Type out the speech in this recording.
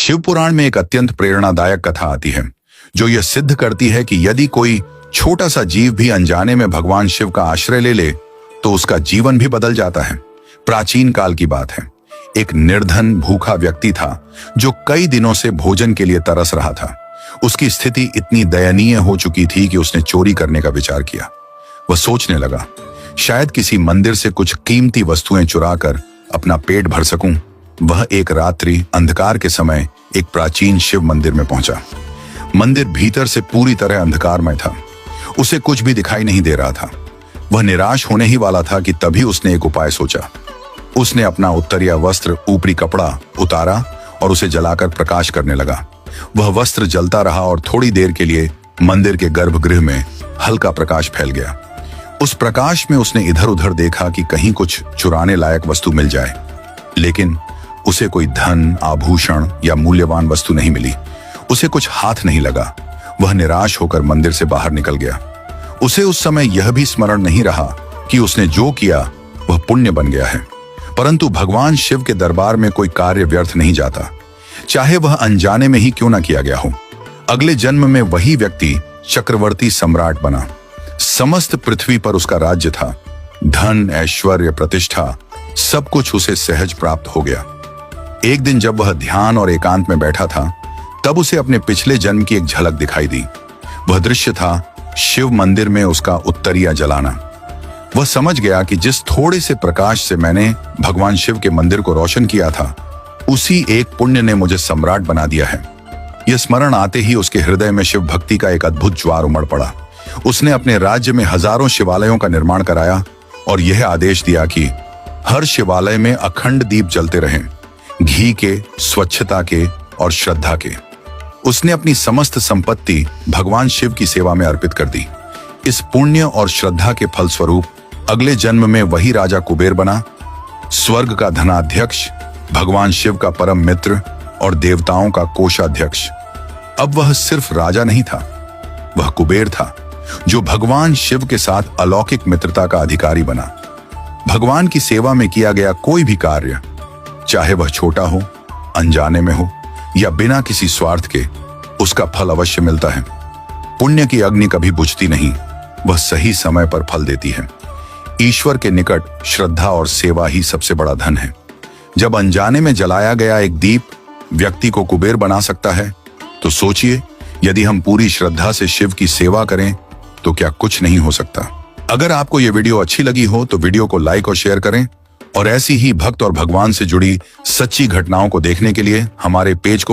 शिव पुराण में एक अत्यंत प्रेरणादायक कथा आती है जो यह सिद्ध करती है कि यदि कोई छोटा सा जीव भी अनजाने में भगवान शिव का आश्रय ले ले तो उसका जीवन भी बदल जाता है। प्राचीन काल की बात है। एक निर्धन भूखा व्यक्ति था जो कई दिनों से भोजन के लिए तरस रहा था। उसकी स्थिति इतनी दयनीय हो चुकी थी कि उसने चोरी करने का विचार किया। वह सोचने लगा, शायद किसी मंदिर से कुछ कीमती वस्तुएं चुराकर अपना पेट भर सकूं। वह एक रात्रि अंधकार के समय एक प्राचीन शिव मंदिर में पहुंचा। मंदिर भीतर से पूरी तरह अंधकारमय था। उसे कुछ भी दिखाई नहीं दे रहा था। वह निराश होने ही वाला था कि तभी उसने एक उपाय सोचा। उसने अपना उत्तरीय वस्त्र ऊपरी कपड़ा उतारा और उसे जलाकर प्रकाश करने लगा। वह वस्त्र जलता रहा और थोड़ी देर के लिए मंदिर के गर्भगृह में हल्का प्रकाश फैल गया। उस प्रकाश में उसने इधर उधर देखा कि कहीं कुछ चुराने लायक वस्तु मिल जाए, लेकिन उसे कोई धन, आभूषण या मूल्यवान वस्तु नहीं मिली। उसे कुछ हाथ नहीं लगा। वह निराश होकर मंदिर से बाहर निकल गया। उसे उस समय यह भी स्मरण नहीं रहा कि उसने जो किया वह पुण्य बन गया है। परंतु भगवान शिव के दरबार में कोई कार्य व्यर्थ नहीं जाता, चाहे वह अनजाने में ही क्यों न किया गया हो। अगले जन्म में वही व्यक्ति चक्रवर्ती सम्राट बना। समस्त पृथ्वी पर उसका राज्य था। धन, ऐश्वर्य, प्रतिष्ठा सब कुछ उसे सहज प्राप्त हो गया। एक दिन जब वह ध्यान और एकांत में बैठा था, तब उसे अपने पिछले जन्म की एक झलक दिखाई दी। वह दृश्य था शिव मंदिर में उसका उत्तरीय जलाना। वह समझ गया कि जिस थोड़े से प्रकाश से मैंने भगवान शिव के मंदिर को रोशन किया था, उसी एक पुण्य ने मुझे सम्राट बना दिया है। यह स्मरण आते ही उसके हृदय में शिव भक्ति का एक अद्भुत ज्वार उमड़ पड़ा। उसने अपने राज्य में हजारों शिवालयों का निर्माण कराया और यह आदेश दिया कि हर शिवालय में अखंड दीप जलते रहें, घी के, स्वच्छता के और श्रद्धा के। उसने अपनी समस्त संपत्ति भगवान शिव की सेवा में अर्पित कर दी। इस पुण्य और श्रद्धा के फलस्वरूप अगले जन्म में वही राजा कुबेर बना, स्वर्ग का धनाध्यक्ष, भगवान शिव का परम मित्र और देवताओं का कोषाध्यक्ष। अब वह सिर्फ राजा नहीं था, वह कुबेर था जो भगवान शिव के साथ अलौकिक मित्रता का अधिकारी बना। भगवान की सेवा में किया गया कोई भी कार्य, चाहे वह छोटा हो, अनजाने में हो या बिना किसी स्वार्थ के, उसका फल अवश्य मिलता है। पुण्य की अग्नि कभी बुझती नहीं, वह सही समय पर फल देती है। ईश्वर के निकट श्रद्धा और सेवा ही सबसे बड़ा धन है। जब अनजाने में जलाया गया एक दीप व्यक्ति को कुबेर बना सकता है, तो सोचिए यदि हम पूरी श्रद्धा से शिव की सेवा करें तो क्या कुछ नहीं हो सकता। अगर आपको यह वीडियो अच्छी लगी हो तो वीडियो को लाइक और शेयर करें और ऐसी ही भक्त और भगवान से जुड़ी सच्ची घटनाओं को देखने के लिए हमारे पेज को